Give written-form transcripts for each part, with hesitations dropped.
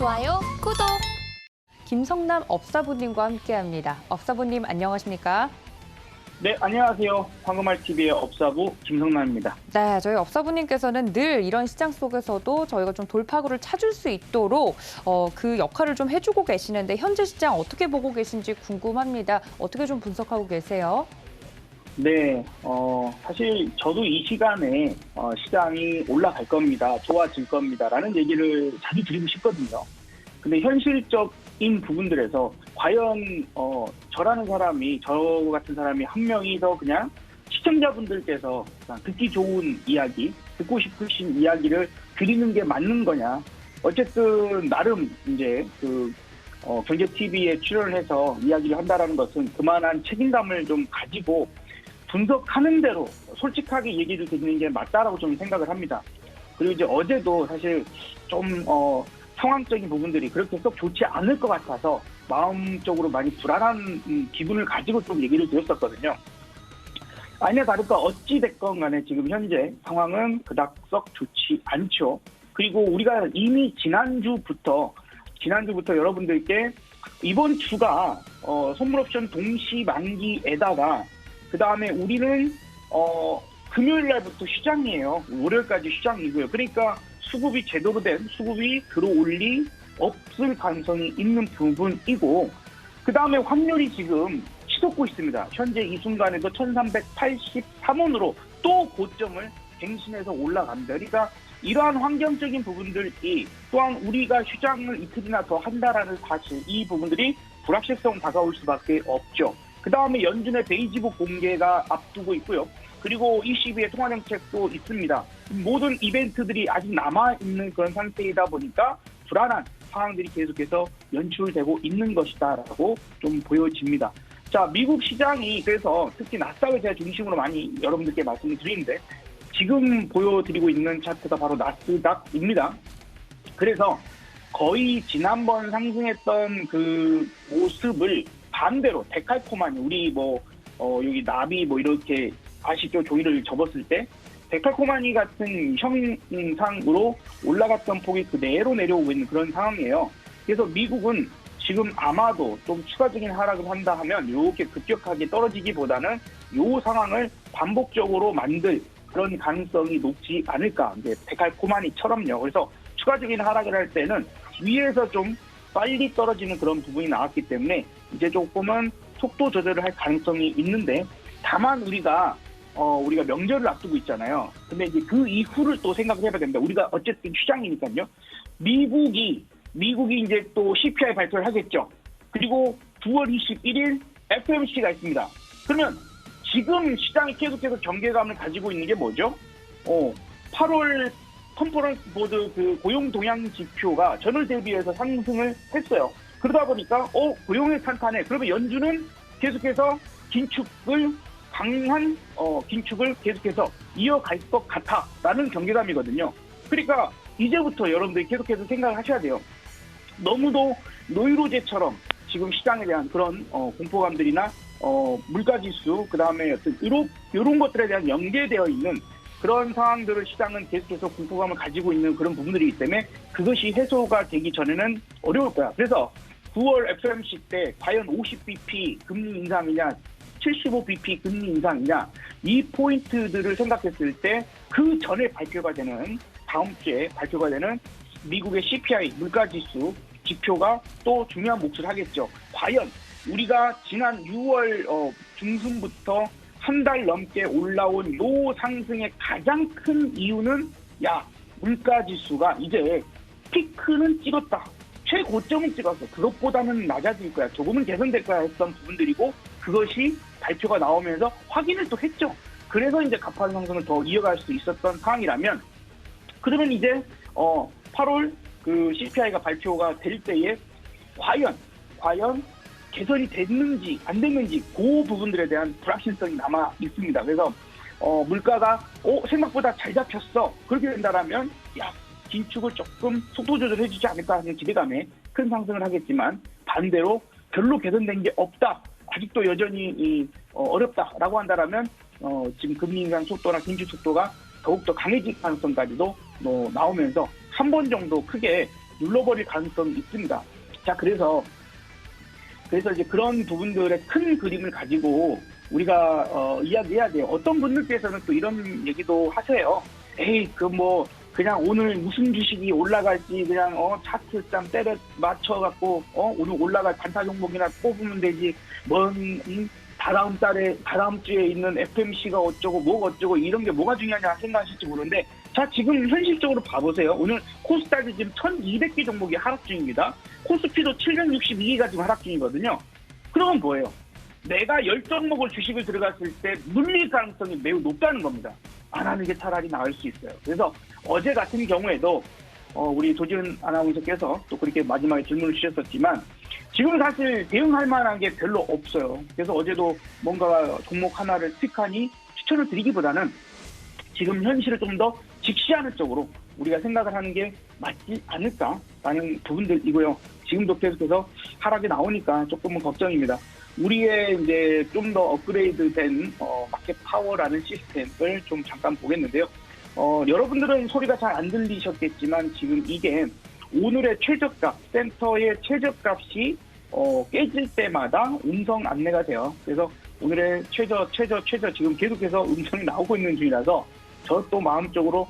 좋아요, 구독. 김성남 업사부님과 함께합니다. 업사부님 안녕하십니까? 네, 안녕하세요. 황금알TV의 업사부 김성남입니다. 네, 저희 업사부님께서는 늘 이런 시장 속에서도 저희가 좀 돌파구를 찾을 수 있도록 그 역할을 좀 해주고 계시는데 현재 시장 어떻게 보고 계신지 궁금합니다. 어떻게 좀 분석하고 계세요? 네, 사실 저도 이 시간에 시장이 올라갈 겁니다. 좋아질 겁니다. 라는 얘기를 자주 드리고 싶거든요. 근데 현실적인 부분들에서 과연 저라는 사람이, 저 같은 사람이 한 명이 더 그냥 시청자분들께서 듣기 좋은 이야기, 듣고 싶으신 이야기를 드리는 게 맞는 거냐. 어쨌든 나름 이제 경제TV에 출연을 해서 이야기를 한다라는 것은 그만한 책임감을 좀 가지고 분석하는 대로 솔직하게 얘기를 드리는 게 맞다라고 좀 생각을 합니다. 그리고 이제 어제도 사실 좀 상황적인 부분들이 그렇게 썩 좋지 않을 것 같아서 마음적으로 많이 불안한 기분을 가지고 좀 얘기를 드렸었거든요. 아니나 다를까 어찌됐건 간에 지금 현재 상황은 그닥 썩 좋지 않죠. 그리고 우리가 이미 지난주부터 여러분들께 이번 주가 선물옵션 동시 만기에다가 그 다음에 우리는 금요일 날부터 시장이에요. 월요일까지 시장이고요. 그러니까 수급이 제대로 된 수급이 들어올 리 없을 가능성이 있는 부분이고 그 다음에 환율이 지금 치솟고 있습니다. 현재 이 순간에도 1383원으로 또 고점을 갱신해서 올라갑니다. 그러니까 이러한 환경적인 부분들이 또한 우리가 시장을 이틀이나 더 한다라는 사실, 이 부분들이 불확실성 다가올 수밖에 없죠. 그 다음에 연준의 베이지북 공개가 앞두고 있고요. 그리고 ECB의 통화정책도 있습니다. 모든 이벤트들이 아직 남아있는 그런 상태이다 보니까 불안한 상황들이 계속해서 연출되고 있는 것이다라고 좀 보여집니다. 자, 미국 시장이 그래서 특히 나스닥을 제가 중심으로 많이 여러분들께 말씀을 드리는데 지금 보여드리고 있는 차트가 바로 나스닥입니다. 그래서 거의 지난번 상승했던 그 모습을 반대로 데칼코마니 우리 여기 나비 이렇게 아시죠? 종이를 접었을 때 데칼코마니 같은 형상으로 올라갔던 폭이 그대로 내려오고 있는 그런 상황이에요. 그래서 미국은 지금 아마도 좀 추가적인 하락을 한다 하면 이렇게 급격하게 떨어지기보다는 이 상황을 반복적으로 만들 그런 가능성이 높지 않을까. 이제 데칼코마니처럼요. 그래서 추가적인 하락을 할 때는 위에서 좀 빨리 떨어지는 그런 부분이 나왔기 때문에 이제 조금은 속도 조절을 할 가능성이 있는데 다만 우리가 명절을 앞두고 있잖아요. 근데 이제 그 이후를 또 생각을 해봐야 됩니다. 우리가 어쨌든 시장이니까요. 미국이 이제 또 CPI 발표를 하겠죠. 그리고 9월 21일 FOMC가 있습니다. 그러면 지금 시장이 계속해서 경계감을 가지고 있는 게 뭐죠? 8월 컨퍼런스 보드 그 고용 동향 지표가 전월 대비해서 상승을 했어요. 그러다 보니까 고용의 탄탄해. 그러면 연준은 계속해서 강한 긴축을 계속해서 이어갈 것 같아라는 경계감이거든요. 그러니까 이제부터 여러분들이 계속해서 생각을 하셔야 돼요. 너무도 노이로제처럼 지금 시장에 대한 그런 공포감들이나 물가지수 그다음에 어떤 이런 것들에 대한 연계되어 있는 그런 상황들을 시장은 계속해서 공포감을 가지고 있는 그런 부분들이기 때문에 그것이 해소가 되기 전에는 어려울 거야. 그래서 9월 FOMC 때 과연 50bp 금리 인상이냐 75bp 금리 인상이냐 이 포인트들을 생각했을 때 그 전에 발표가 되는 다음 주에 발표가 되는 미국의 CPI 물가지수 지표가 또 중요한 몫을 하겠죠. 과연 우리가 지난 6월 중순부터 한 달 넘게 올라온 요 상승의 가장 큰 이유는 물가지수가 이제 피크는 찍었다. 최고점은 찍었어. 그것보다는 낮아질 거야. 조금은 개선될 거야 했던 부분들이고 그것이 발표가 나오면서 확인을 또 했죠. 그래서 이제 가파른 상승을 더 이어갈 수 있었던 상황이라면 그러면 이제 8월 그 CPI가 발표가 될 때에 과연 개선이 됐는지 안 됐는지 그 부분들에 대한 불확실성이 남아 있습니다. 그래서 물가가 생각보다 잘 잡혔어. 그렇게 된다라면 긴축을 조금 속도 조절해주지 않을까 하는 기대감에 큰 상승을 하겠지만 반대로 별로 개선된 게 없다. 아직도 여전히 어렵다라고 한다라면 지금 금리 인상 속도나 긴축 속도가 더욱더 강해질 가능성까지도 나오면서 한 번 정도 크게 눌러버릴 가능성이 있습니다. 자, 그래서 이제 그런 부분들의 큰 그림을 가지고 우리가 이야기해야 돼요. 어떤 분들께서는 또 이런 얘기도 하세요. 에이, 그냥 오늘 무슨 주식이 올라갈지 그냥 차트장 때려 맞춰갖고 오늘 올라갈 단타 종목이나 뽑으면 되지. 다다음 주에 있는 FMC가 어쩌고 뭐가 어쩌고 이런 게 뭐가 중요하냐 생각하실지 모르는데, 자, 지금 현실적으로 봐보세요. 오늘 코스닥이 지금 1200개 종목이 하락 중입니다. 코스피도 762개가 지금 하락 중이거든요. 그러면 뭐예요? 내가 10종목을 주식을 들어갔을 때 물릴 가능성이 매우 높다는 겁니다. 안 하는 게 차라리 나을 수 있어요. 그래서 어제 같은 경우에도 우리 조지은 아나운서께서 또 그렇게 마지막에 질문을 주셨었지만 지금 사실 대응할 만한 게 별로 없어요. 그래서 어제도 뭔가 종목 하나를 픽하니 추천을 드리기보다는 지금 현실을 좀 더 직시하는 쪽으로 우리가 생각을 하는 게 맞지 않을까라는 부분들이고요. 지금도 계속해서 하락이 나오니까 조금은 걱정입니다. 우리의 이제 좀 더 업그레이드된 마켓 파워라는 시스템을 좀 잠깐 보겠는데요. 여러분들은 소리가 잘 안 들리셨겠지만 지금 이게 오늘의 최저값, 센터의 최저값이 깨질 때마다 음성 안내가 돼요. 그래서 오늘의 최저 지금 계속해서 음성이 나오고 있는 중이라서 저 또 마음적으로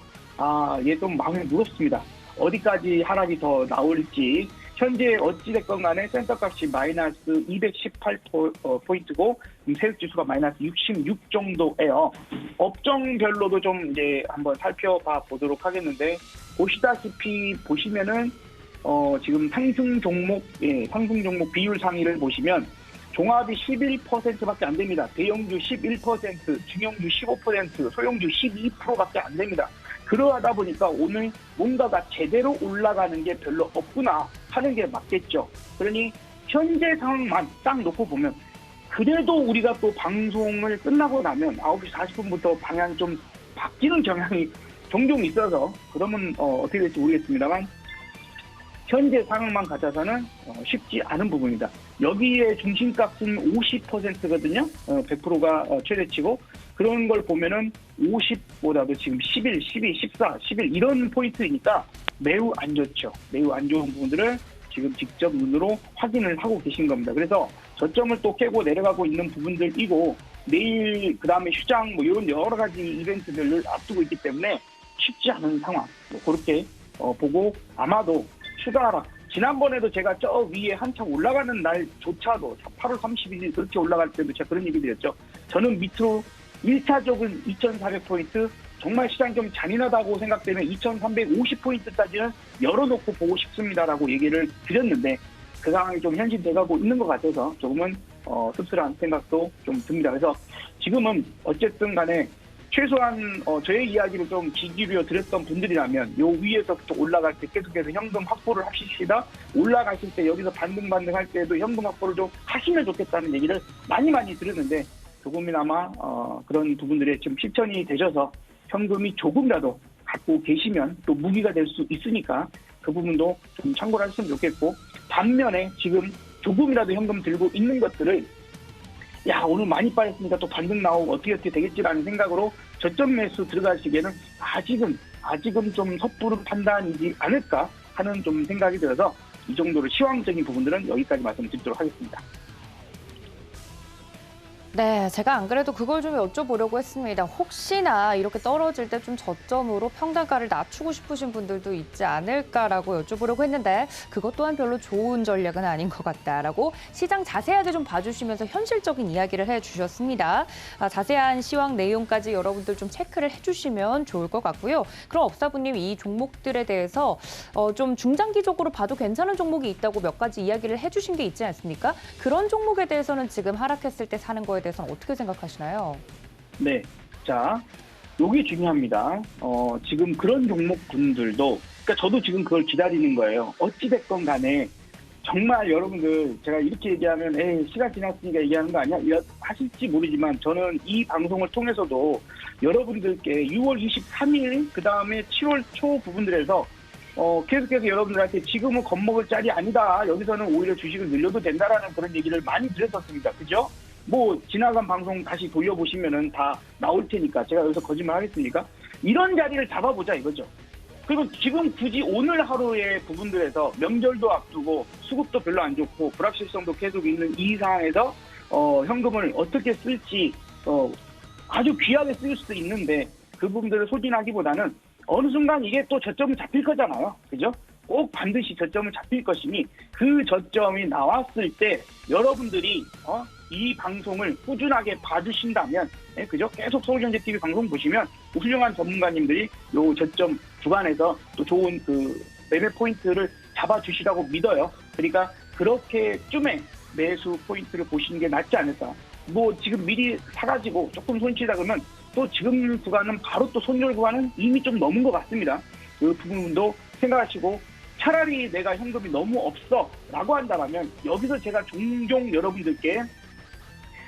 얘 좀 마음이 무겁습니다. 어디까지 하락이 더 나올지. 현재 어찌됐건 간에 센터값이 마이너스 218포인트고 세력지수가 마이너스 66 정도예요. 업종별로도 좀 이제 한번 살펴봐 보도록 하겠는데, 보시면은 지금 상승 종목 비율 상위를 보시면 종합이 11%밖에 안 됩니다. 대형주 11%, 중형주 15%, 소형주 12%밖에 안 됩니다. 그러하다 보니까 오늘 뭔가가 제대로 올라가는 게 별로 없구나 하는 게 맞겠죠. 그러니 현재 상황만 딱 놓고 보면 그래도 우리가 또 방송을 끝나고 나면 9시 40분부터 방향이 좀 바뀌는 경향이 종종 있어서 그러면 어떻게 될지 모르겠습니다만 현재 상황만 가져서는 쉽지 않은 부분이다. 여기에 중심값은 50%거든요. 100%가 최대치고 그런 걸 보면은 50보다도 지금 11, 12, 14, 11 이런 포인트이니까 매우 안 좋죠. 매우 안 좋은 부분들을 지금 직접 눈으로 확인을 하고 계신 겁니다. 그래서 저점을 또 깨고 내려가고 있는 부분들이고 내일 그다음에 휴장 이런 여러 가지 이벤트들을 앞두고 있기 때문에 쉽지 않은 상황. 그렇게 보고 아마도 추가 하락. 지난번에도 제가 저 위에 한참 올라가는 날조차도 8월 30일 그렇게 올라갈 때도 제가 그런 얘기 드렸죠. 저는 밑으로 1차적은 2,400포인트, 정말 시장이 좀 잔인하다고 생각되면 2,350포인트까지는 열어놓고 보고 싶습니다라고 얘기를 드렸는데 그 상황이 좀 현실돼가고 있는 것 같아서 조금은 씁쓸한 생각도 좀 듭니다. 그래서 지금은 어쨌든 간에 최소한 저의 이야기를 좀 귀 기울여 드렸던 분들이라면 요 위에서부터 올라갈 때 계속해서 현금 확보를 하십시다. 올라가실 때 여기서 반등 할 때도 현금 확보를 좀 하시면 좋겠다는 얘기를 많이 들었는데 조금이나마 그런 부분들이 좀 실천이 되셔서 현금이 조금이라도 갖고 계시면 또 무기가 될 수 있으니까 그 부분도 좀 참고를 하셨으면 좋겠고, 반면에 지금 조금이라도 현금 들고 있는 것들을 오늘 많이 빠졌으니까 또 반등 나오고 어떻게 되겠지라는 생각으로 저점 매수 들어가시기에는 아직은 좀 섣부른 판단이지 않을까 하는 좀 생각이 들어서 이 정도로 시황적인 부분들은 여기까지 말씀드리도록 하겠습니다. 네, 제가 안 그래도 그걸 좀 여쭤보려고 했습니다. 혹시나 이렇게 떨어질 때 좀 저점으로 평단가를 낮추고 싶으신 분들도 있지 않을까라고 여쭤보려고 했는데 그것 또한 별로 좋은 전략은 아닌 것 같다라고 시장 자세하게 좀 봐주시면서 현실적인 이야기를 해주셨습니다. 자세한 시황 내용까지 여러분들 좀 체크를 해주시면 좋을 것 같고요. 그럼 업사부님 이 종목들에 대해서 좀 중장기적으로 봐도 괜찮은 종목이 있다고 몇 가지 이야기를 해주신 게 있지 않습니까? 그런 종목에 대해서는 지금 하락했을 때 사는 거에 대해서는 어떻게 생각하시나요? 네, 자, 요게 중요합니다. 지금 그런 종목군들도, 그러니까 저도 지금 그걸 기다리는 거예요. 어찌됐건 간에 정말 여러분들 제가 이렇게 얘기하면 시간 지났으니까 얘기하는 거 아니야? 하실지 모르지만 저는 이 방송을 통해서도 여러분들께 6월 23일 그다음에 7월 초 부분들에서 계속해서 여러분들한테 지금은 겁먹을 짤이 아니다. 여기서는 오히려 주식을 늘려도 된다라는 그런 얘기를 많이 드렸었습니다. 그죠? 지나간 방송 다시 돌려보시면은 다 나올 테니까 제가 여기서 거짓말 하겠습니까? 이런 자리를 잡아보자 이거죠. 그리고 지금 굳이 오늘 하루의 부분들에서 명절도 앞두고 수급도 별로 안 좋고 불확실성도 계속 있는 이 상황에서 현금을 어떻게 쓸지 아주 귀하게 쓸 수도 있는데 그 부분들을 소진하기보다는 어느 순간 이게 또 저점을 잡힐 거잖아요. 그죠? 꼭 반드시 저점을 잡힐 것이니 그 저점이 나왔을 때 여러분들이 이 방송을 꾸준하게 봐주신다면, 그죠? 계속 서울경제TV 방송 보시면 훌륭한 전문가님들이 요 저점 구간에서 또 좋은 그 매매 포인트를 잡아주시라고 믿어요. 그러니까 그렇게쯤에 매수 포인트를 보시는 게 낫지 않을까. 뭐 지금 미리 사가지고 조금 손실다 그러면 또 지금 구간은 바로 또 손절 구간은 이미 좀 넘은 것 같습니다. 그 부분도 생각하시고 차라리 내가 현금이 너무 없어 라고 한다면 여기서 제가 종종 여러분들께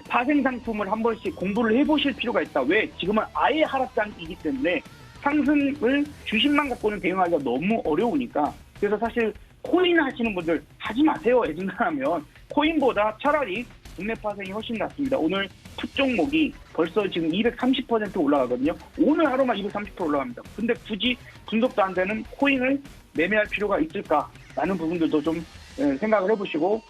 파생 상품을 한 번씩 공부를 해보실 필요가 있다. 왜? 지금은 아예 하락장이기 때문에 상승을 주식만 갖고는 대응하기가 너무 어려우니까. 그래서 사실 코인 하시는 분들 하지 마세요. 애증하면 코인보다 차라리 국내 파생이 훨씬 낫습니다. 오늘 풋 종목이 벌써 지금 230% 올라가거든요. 오늘 하루만 230% 올라갑니다. 근데 굳이 분석도 안 되는 코인을 매매할 필요가 있을까라는 부분들도 좀 생각을 해보시고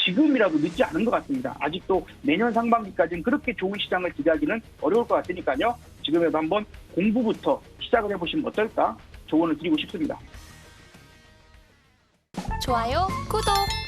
지금이라도 늦지 않은 것 같습니다. 아직도 내년 상반기까지는 그렇게 좋은 시장을 기대하기는 어려울 것 같으니까요. 지금이라도 한번 공부부터 시작을 해보시면 어떨까 조언을 드리고 싶습니다. 좋아요, 구독!